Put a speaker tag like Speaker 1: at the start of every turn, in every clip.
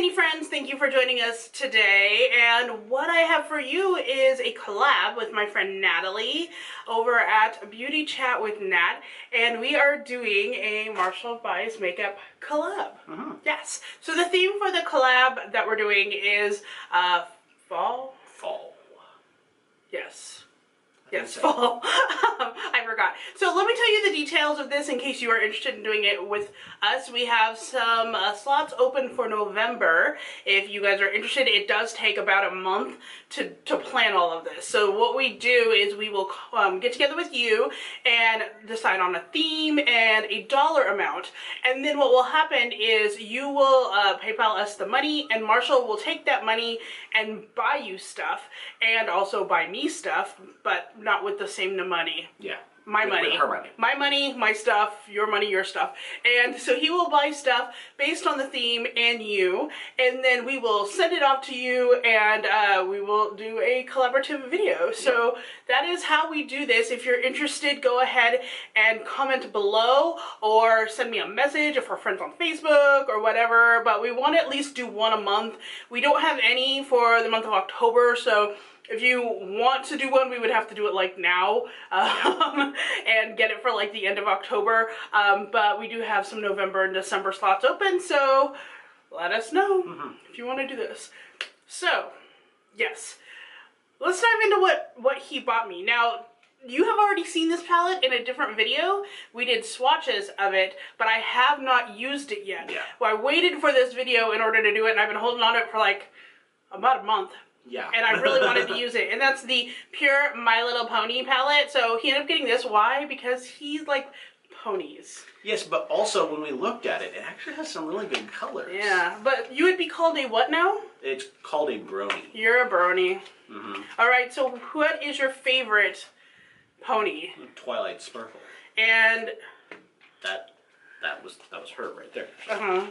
Speaker 1: Zainey friends, thank you for joining us today, and what I have for you is a collab with my friend Natalie over at Beauty Chat with Nat, and we are doing a Marshall Bice makeup collab. Yes, so the theme for the collab that we're doing is fall?
Speaker 2: Fall.
Speaker 1: Yes, fall. I forgot. So let me tell you the details of this in case you are interested in doing it with us. We have some slots open for November. If you guys are interested, it does take about a month to plan all of this. So what we do is we will get together with you and decide on a theme and a dollar amount. And then what will happen is you will PayPal us the money, and Marshall will take that money and buy you stuff and also buy me stuff, but not with the same money.
Speaker 2: Yeah.
Speaker 1: My money.
Speaker 2: With her money.
Speaker 1: My money, my stuff, your money, your stuff. And so he will buy stuff based on the theme and you, and then we will send it off to you, and we will do a collaborative video. So that is how we do this. If you're interested, go ahead and comment below or send me a message if we're friends on Facebook or whatever, but we want to at least do one a month. We don't have any for the month of October, so if you want to do one, we would have to do it like now and get it for like the end of October. But we do have some November and December slots open, so let us know if you want to do this. So, yes, let's dive into what he bought me. Now, you have already seen this palette in a different video. We did swatches of it, but I have not used it yet.
Speaker 2: Yeah.
Speaker 1: Well, I waited for this video in order to do it, and I've been holding on to it for like about a month.
Speaker 2: Yeah.
Speaker 1: And I really wanted to use it. And that's the PUR My Little Pony palette. So he ended up getting this. Why? Because he's like ponies.
Speaker 2: Yes, but also when we looked at it, it actually has some really good colors.
Speaker 1: Yeah, but you would be called a what now?
Speaker 2: It's called a brony.
Speaker 1: You're a brony. Alright, so what is your favorite pony?
Speaker 2: Twilight Sparkle.
Speaker 1: And
Speaker 2: that was her right there.
Speaker 1: uh-huh.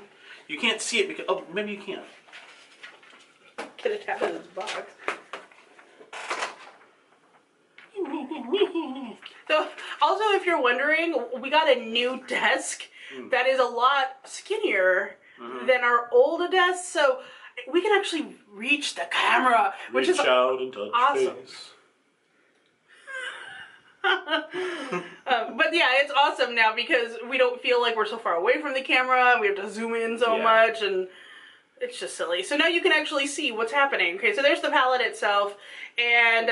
Speaker 2: You can't see it because maybe you can.
Speaker 1: Get it out of this box. So, also, if you're wondering, we got a new desk that is a lot skinnier than our old desk, so we can actually reach the camera, which is
Speaker 2: out and touch
Speaker 1: awesome.
Speaker 2: face.
Speaker 1: But yeah, it's awesome now because we don't feel like we're so far away from the camera. We have to zoom in so much, and it's just silly. So now you can actually see what's happening. Okay, so there's the palette itself, and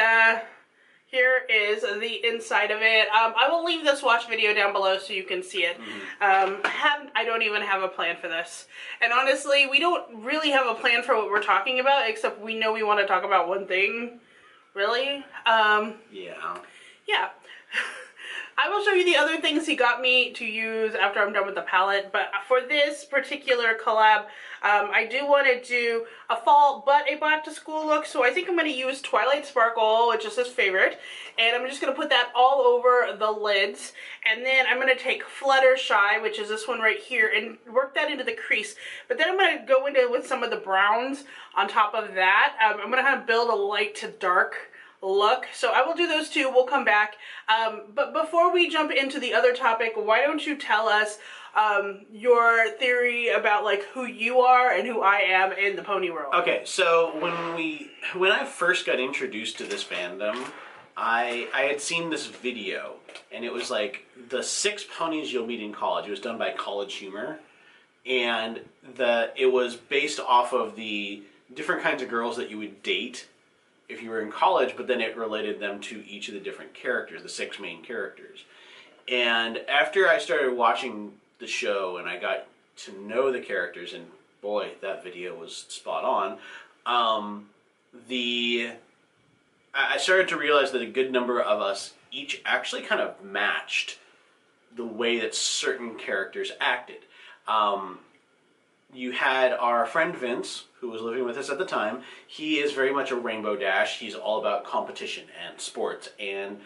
Speaker 1: here is the inside of it. I will leave the swatch video down below so you can see it. I don't even have a plan for this. And honestly, we don't really have a plan for what we're talking about, except we know we want to talk about one thing. Really? Yeah. I will show you the other things he got me to use after I'm done with the palette, but for this particular collab, I do want to do a fall but a back to school look, so I think I'm going to use Twilight Sparkle, which is his favorite, and I'm just going to put that all over the lids, and then I'm going to take Fluttershy, which is this one right here, and work that into the crease, but then I'm going to go into with some of the browns on top of that. I'm going to kind of build a light to dark look, so I will do those two. We'll come back, but before we jump into the other topic, why don't you tell us your theory about like who you are and who I am in the pony world.
Speaker 2: Okay, so when I first got introduced to this fandom, I had seen this video, and it was like the 6 ponies you'll meet in college. It was done by College Humor, and it was based off of the different kinds of girls that you would date if you were in college, but then it related them to each of the different characters, the 6 main characters. And after I started watching the show and I got to know the characters, and boy, that video was spot on, I started to realize that a good number of us each actually kind of matched the way that certain characters acted. You had our friend Vince, who was living with us at the time. He is very much a Rainbow Dash. He's all about competition and sports, and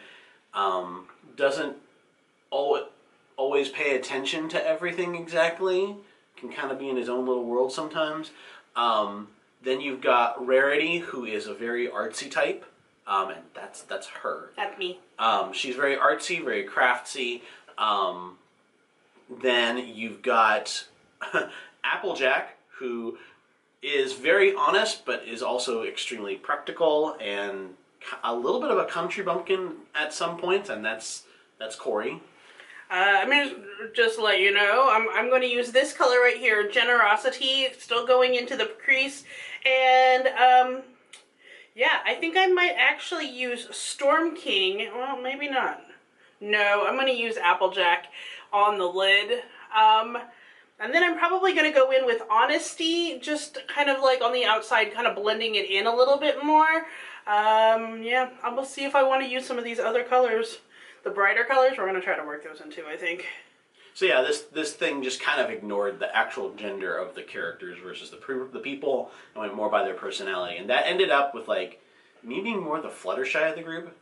Speaker 2: doesn't always pay attention to everything exactly. Can kind of be in his own little world sometimes. Then you've got Rarity, who is a very artsy type, and that's her.
Speaker 1: That's me.
Speaker 2: She's very artsy, very craftsy. Then you've got Applejack, who is very honest, but is also extremely practical and a little bit of a country bumpkin at some points, and that's Corey.
Speaker 1: I'm going to just let you know, I'm going to use this color right here, Generosity, still going into the crease, and yeah, I think I might actually use Storm King, well, maybe not. No, I'm going to use Applejack on the lid, and then I'm probably going to go in with Honesty, just kind of like on the outside, kind of blending it in a little bit more. Yeah, I'm going to see if I want to use some of these other colors. The brighter colors, we're going to try to work those in too, I think.
Speaker 2: So yeah, this thing just kind of ignored the actual gender of the characters versus the people, and went more by their personality. And that ended up with, like, me being more the Fluttershy of the group,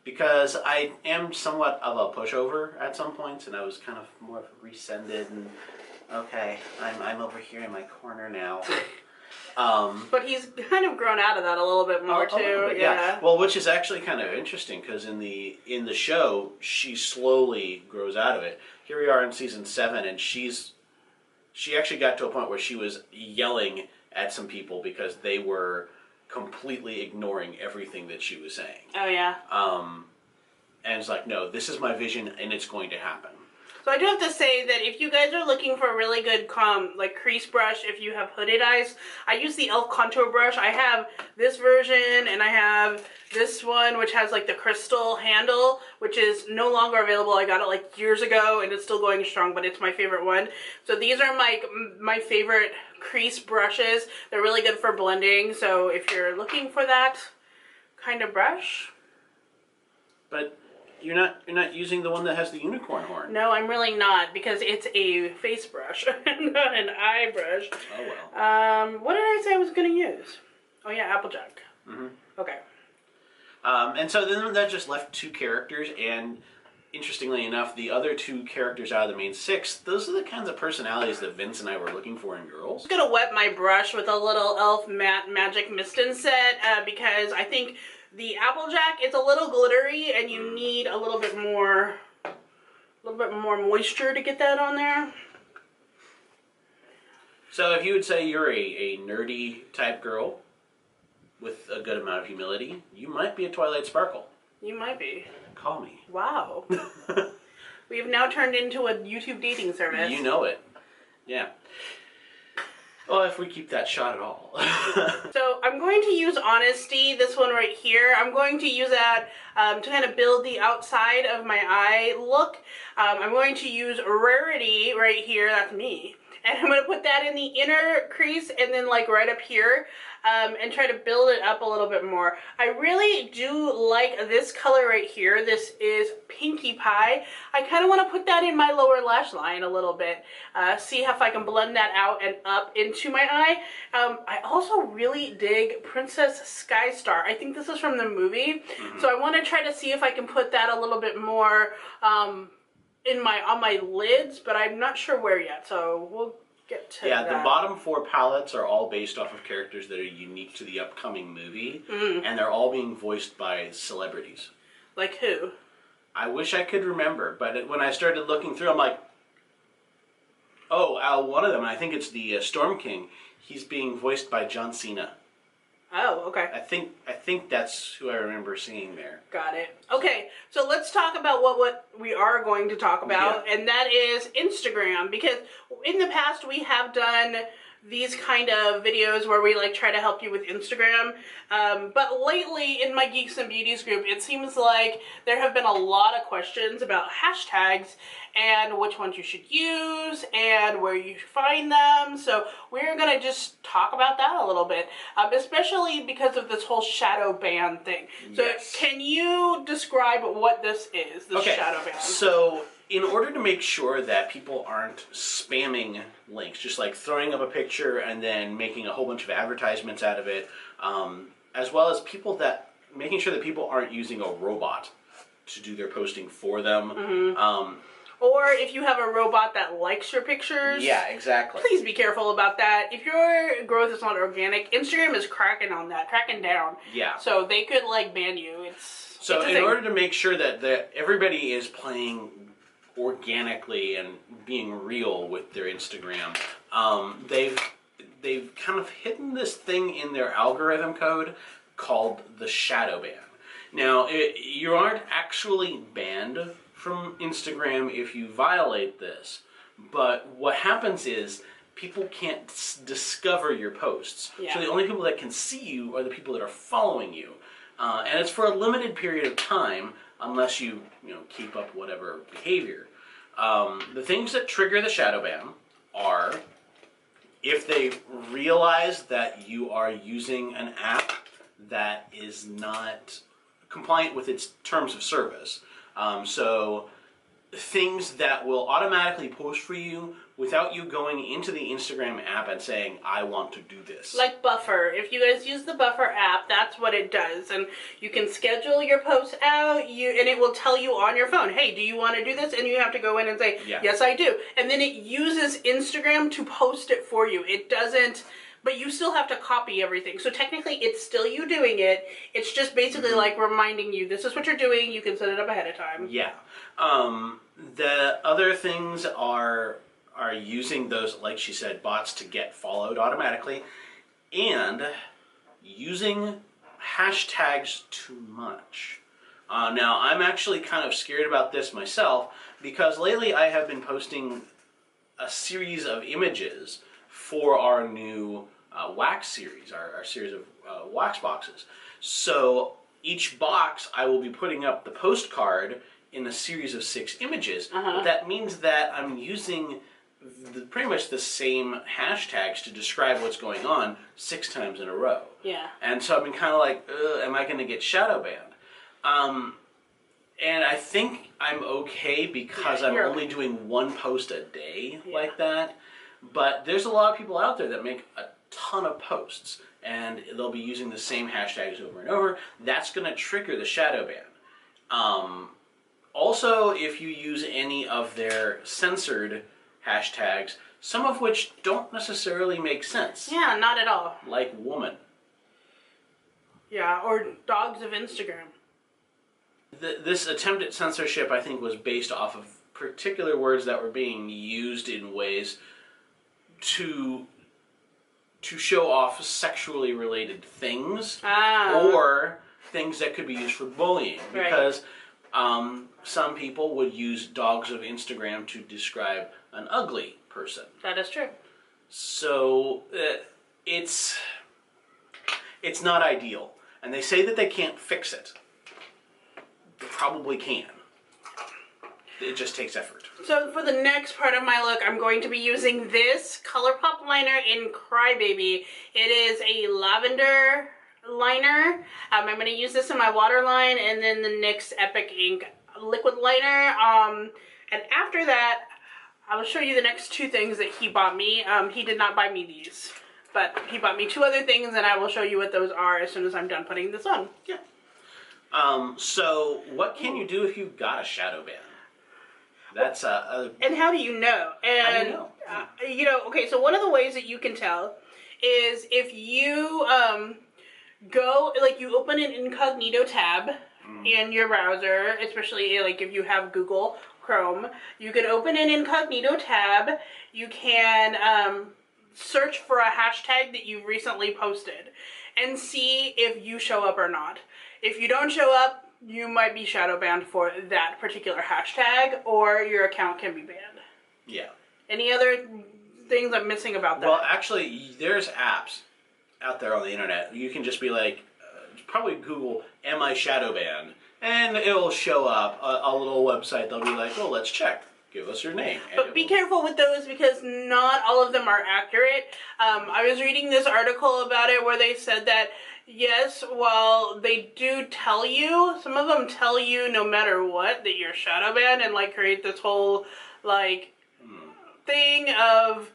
Speaker 2: because I am somewhat of a pushover at some points, and I was kind of more rescinded, and okay, I'm over here in my corner now.
Speaker 1: But he's kind of grown out of that a little bit more too.
Speaker 2: Bit, yeah. Well, which is actually kind of interesting, because in the show she slowly grows out of it. Here we are in season 7, and she actually got to a point where she was yelling at some people because they were completely ignoring everything that she was saying.
Speaker 1: Oh yeah.
Speaker 2: And it's like, no, this is my vision, and it's going to happen.
Speaker 1: So I do have to say that if you guys are looking for a really good like crease brush, if you have hooded eyes, I use the e.l.f. contour brush. I have this version, and I have this one, which has like the crystal handle, which is no longer available. I got it like years ago, and it's still going strong, but it's my favorite one. So these are my favorite crease brushes. They're really good for blending. So if you're looking for that kind of brush.
Speaker 2: But you're not using the one that has the unicorn horn.
Speaker 1: No, I'm really not, because it's a face brush, not an eye brush.
Speaker 2: Oh well.
Speaker 1: What did I say I was going to use? Oh yeah, Applejack.
Speaker 2: Mm-hmm.
Speaker 1: Okay.
Speaker 2: And so then that just left 2 characters, and interestingly enough, the other 2 characters out of the main 6, those are the kinds of personalities that Vince and I were looking for in girls.
Speaker 1: I'm just going to wet my brush with a little e.l.f. Matte Magic Mist and Set, because I think the Applejack is a little glittery, and you need a little bit more moisture to get that on there.
Speaker 2: So if you would say you're a nerdy type girl with a good amount of humility, you might be a Twilight Sparkle.
Speaker 1: You might be.
Speaker 2: Call me.
Speaker 1: Wow. We have now turned into a YouTube dating service.
Speaker 2: You know it. Yeah. Well, if we keep that shot at all.
Speaker 1: So I'm going to use Honesty, this one right here. I'm going to use that to kind of build the outside of my eye look. I'm going to use Rarity right here, that's me. And I'm going to put that in the inner crease and then like right up here and try to build it up a little bit more. I really do like this color right here. This is Pinkie Pie. I kind of want to put that in my lower lash line a little bit. See if I can blend that out and up into my eye. I also really dig Princess Sky Star. I think this is from the movie. Mm-hmm. So I want to try to see if I can put that a little bit more on my lids, but I'm not sure where yet, so we'll get to that.
Speaker 2: Yeah, the bottom 4 palettes are all based off of characters that are unique to the upcoming movie, and they're all being voiced by celebrities.
Speaker 1: Like who?
Speaker 2: I wish I could remember, but when I started looking through, I'm like, oh, one of them, I think it's the Storm King, he's being voiced by John Cena.
Speaker 1: Oh, okay.
Speaker 2: I think that's who I remember seeing there.
Speaker 1: Got it. Okay, so let's talk about what we are going to talk about, and that is Instagram, because in the past we have done these kind of videos where we like try to help you with Instagram, but lately in my Geeks and Beauties group, it seems like there have been a lot of questions about hashtags and which ones you should use and where you find them. So we're gonna just talk about that a little bit, especially because of this whole shadow ban thing. So can you describe what this is, this shadow ban?
Speaker 2: So in order to make sure that people aren't spamming links, just like throwing up a picture and then making a whole bunch of advertisements out of it, as well as making sure that people aren't using a robot to do their posting for them.
Speaker 1: Or if you have a robot that likes your pictures.
Speaker 2: Yeah, exactly.
Speaker 1: Please be careful about that. If your growth is not organic, Instagram is cracking down.
Speaker 2: Yeah.
Speaker 1: So they could like ban you.
Speaker 2: So in order to make sure that everybody is playing organically and being real with their Instagram, they've they've kind of hidden this thing in their algorithm code called the shadow ban. Now, you aren't actually banned from Instagram if you violate this, but what happens is people can't discover your posts.
Speaker 1: Yeah.
Speaker 2: So the only people that can see you are the people that are following you. And it's for a limited period of time, unless you keep up whatever behavior. The things that trigger the shadow ban are if they realize that you are using an app that is not compliant with its terms of service. So things that will automatically post for you without you going into the Instagram app and saying, I want to do this.
Speaker 1: Like Buffer. If you guys use the Buffer app, that's what it does. And you can schedule your posts out, and it will tell you on your phone, hey, do you want to do this? And you have to go in and say, yes, I do. And then it uses Instagram to post it for you. It doesn't, but you still have to copy everything. So technically, it's still you doing it. It's just basically like reminding you, this is what you're doing. You can set it up ahead of time.
Speaker 2: Yeah. The other things are using those, like she said, bots to get followed automatically, and using hashtags too much. Now, I'm actually kind of scared about this myself, because lately I have been posting a series of images for our new wax series, our series of wax boxes. So each box I will be putting up the postcard in a series of 6 images. But that means that I'm using pretty much the same hashtags to describe what's going on 6 times in a row.
Speaker 1: Yeah.
Speaker 2: And so I've been kind of like, am I going to get shadow banned? And I think I'm okay because I'm only doing 1 post a day like that. But there's a lot of people out there that make a ton of posts, and they'll be using the same hashtags over and over. That's going to trigger the shadow ban. Also, if you use any of their censored hashtags, some of which don't necessarily make sense.
Speaker 1: Yeah, not at all.
Speaker 2: Like woman.
Speaker 1: Yeah, or dogs of Instagram.
Speaker 2: This attempt at censorship, I think, was based off of particular words that were being used in ways to show off sexually related things or things that could be used for bullying. Because some people would use dogs of Instagram to describe an ugly person.
Speaker 1: That is true.
Speaker 2: So it's not ideal. And they say that they can't fix it. They probably can. It just takes effort. So
Speaker 1: for the next part of my look, I'm going to be using this ColourPop liner in Crybaby. It is a lavender liner. I'm going to use this in my waterline, and then the NYX Epic Ink liquid liner. And after that, I will show you the next 2 things that he bought me. He did not buy me these, but he bought me 2 other things, and I will show you what those are as soon as I'm done putting this on.
Speaker 2: Yeah. So what can you do if you've got a shadow ban? That's
Speaker 1: and how do you know? And
Speaker 2: how do you know?
Speaker 1: Okay, so one of the ways that you can tell is if you go, like, you open an incognito tab in your browser, especially like if you have Google Chrome, you can open an incognito tab. You can search for a hashtag that you recently posted and see if you show up or not. If you don't show up, you might be shadow banned for that particular hashtag, or your account can be banned.
Speaker 2: Yeah.
Speaker 1: Any other things I'm missing about that?
Speaker 2: Well, actually, there's apps out there on the internet. You can just be like, probably Google, am I shadow banned? And it'll show up a little website. They'll be like, well, let's check. Give us your name.
Speaker 1: But be careful with those, because not all of them are accurate. I was reading this article about it where they said that, yes, while they do tell you, some of them tell you no matter what that you're shadow banned, and like create this whole like thing of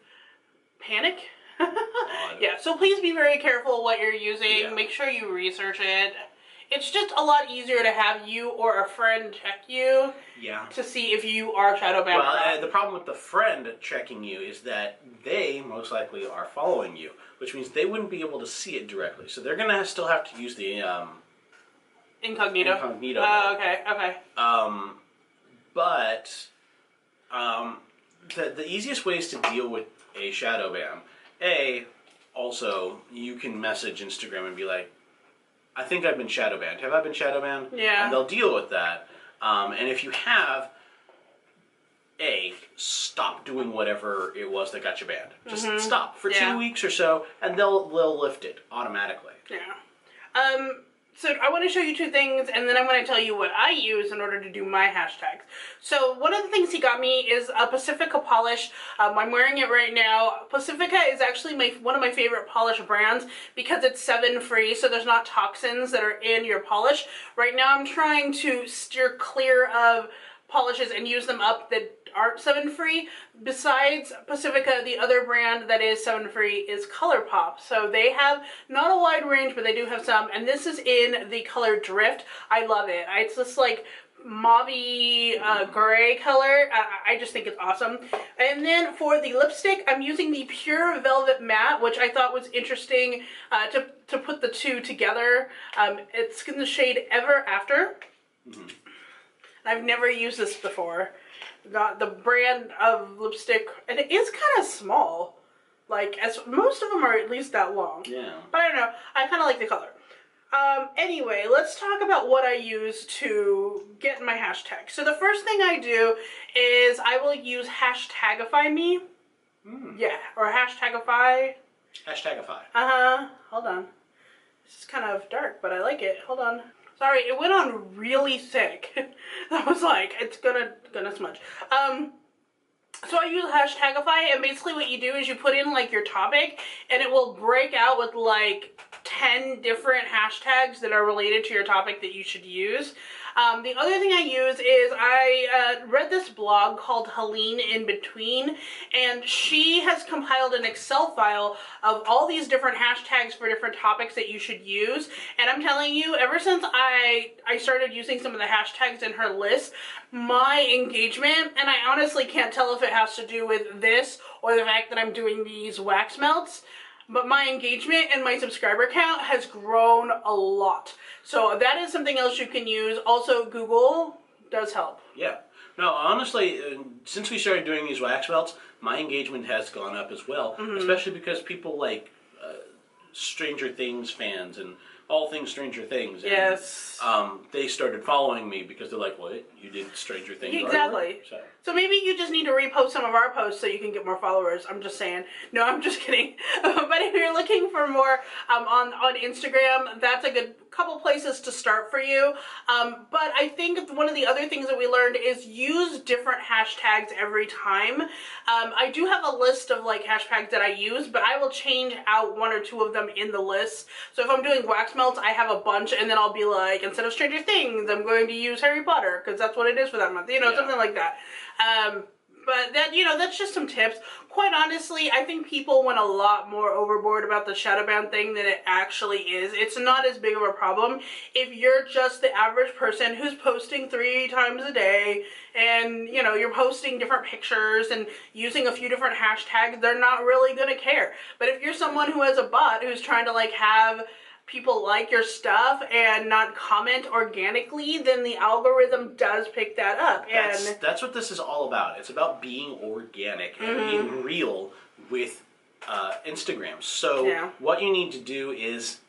Speaker 1: panic. Yeah, so please be very careful what you're using. Yeah. Make sure you research it. It's just a lot easier to have you or a friend check you to see if you are shadow banned.
Speaker 2: Well, the problem with the friend checking you is that they most likely are following you, which means they wouldn't be able to see it directly. So they're going to still have to use the
Speaker 1: incognito.
Speaker 2: Oh,
Speaker 1: okay.
Speaker 2: But the easiest ways to deal with a shadow ban, also, you can message Instagram and be like, I think I've been shadow banned. Have I been shadow banned?
Speaker 1: Yeah.
Speaker 2: And they'll deal with that. And if you have, stop doing whatever it was that got you banned. Just stop for 2 weeks or so, and they'll lift it automatically.
Speaker 1: Yeah. So I want to show you two things, and then I'm going to tell you what I use in order to do my hashtags. So one of the things he got me is a Pacifica polish. I'm wearing it right now. Pacifica is actually one of my favorite polish brands because it's 7-free, so there's not toxins that are in your polish. Right now I'm trying to steer clear of polishes and use them up that aren't 7-free. Besides Pacifica, the other brand that is 7-free is ColourPop. So they have not a wide range, but they do have some, and this is in the color Drift. I love it. It's this like mauve-y gray color. I just think it's awesome. And then for the lipstick, I'm using the PUR Velvet Matte, which I thought was interesting to put the two together. It's in the shade Ever After. I've never used this before. Got the brand of lipstick, and it is kind of small. Like, as most of them are at least that long.
Speaker 2: Yeah.
Speaker 1: But I don't know. I kind of like the color. Anyway, let's talk about what I use to get my hashtag. So the first thing I do is I will use hashtagify me. Yeah, or hashtagify.
Speaker 2: Hashtagify.
Speaker 1: Hold on. This is kind of dark, but I like it. Hold on. Sorry, it went on really thick. I was like, it's gonna smudge. So I use hashtagify, and basically what you do is you put in like your topic, and it will break out with like 10 different hashtags that are related to your topic that you should use. The other thing I use is I read this blog called Helene in Between, and she has compiled an Excel file of all these different hashtags for different topics that you should use. And I'm telling you, ever since I started using some of the hashtags in her list, my engagement, and I honestly can't tell if it has to do with this or the fact that I'm doing these wax melts, but my engagement and my subscriber count has grown a lot. So that is something else you can use. Also, Google does help.
Speaker 2: Yeah. No, honestly, since we started doing these wax melts, my engagement has gone up as well, especially because people like Stranger Things fans and all things Stranger Things. And,
Speaker 1: yes.
Speaker 2: They started following me because they're like, what? You did Stranger Things?
Speaker 1: Exactly. So maybe you just need to repost some of our posts so you can get more followers. I'm just saying. No, I'm just kidding. But if you're looking for more on Instagram, that's a good couple places to start for you. But I think one of the other things that we learned is use different hashtags every time. I do have a list of like hashtags that I use, but I will change out one or two of them in the list. So if I'm doing wax melts, I have a bunch, and then I'll be like, instead of Stranger Things, I'm going to use Harry Potter because that's what it is for that month, something like that. But that, that's just some tips. Quite honestly, I think people went a lot more overboard about the shadow ban thing than it actually is. It's not as big of a problem if you're just the average person who's posting 3 times a day and, you're posting different pictures and using a few different hashtags. They're not really going to care. But if you're someone who has a bot who's trying to like have people like your stuff and not comment organically, then the algorithm does pick that up.
Speaker 2: That's what this is all about. It's about being organic and being real with Instagram. So what you need to do is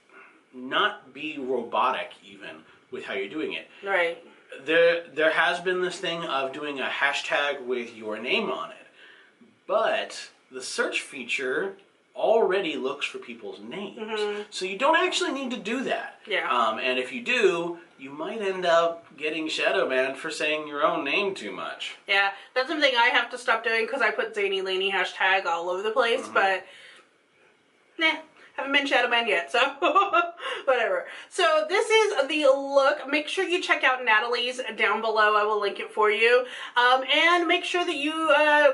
Speaker 2: not be robotic even with how you're doing it.
Speaker 1: Right.
Speaker 2: There has been this thing of doing a hashtag with your name on it, but the search feature already looks for people's names. So you don't actually need to do that.
Speaker 1: Yeah.
Speaker 2: And if you do, you might end up getting shadow banned for saying your own name too much.
Speaker 1: Yeah, that's something I have to stop doing because I put Zainey Laney hashtag all over the place, but haven't been shadow banned yet, so whatever. So this is the look. Make sure you check out Natalie's down below. I will link it for you. And make sure that you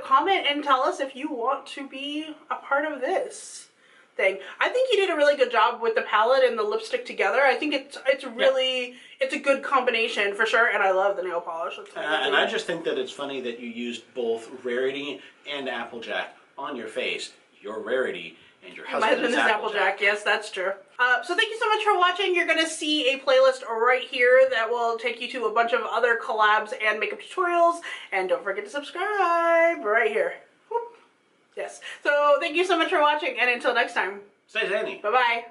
Speaker 1: comment and tell us if you want to be a part of this thing. I think you did a really good job with the palette and the lipstick together. I think it's really, it's a good combination for sure, and I love the nail polish.
Speaker 2: And I just think that it's funny that you used both Rarity and Applejack on your face. Your Rarity and your husband is Applejack.
Speaker 1: Yes, that's true. So thank you so much for watching. You're going to see a playlist right here that will take you to a bunch of other collabs and makeup tutorials. And don't forget to subscribe right here. Whoop. Yes. So thank you so much for watching, and until next time.
Speaker 2: Stay zany.
Speaker 1: Bye-bye.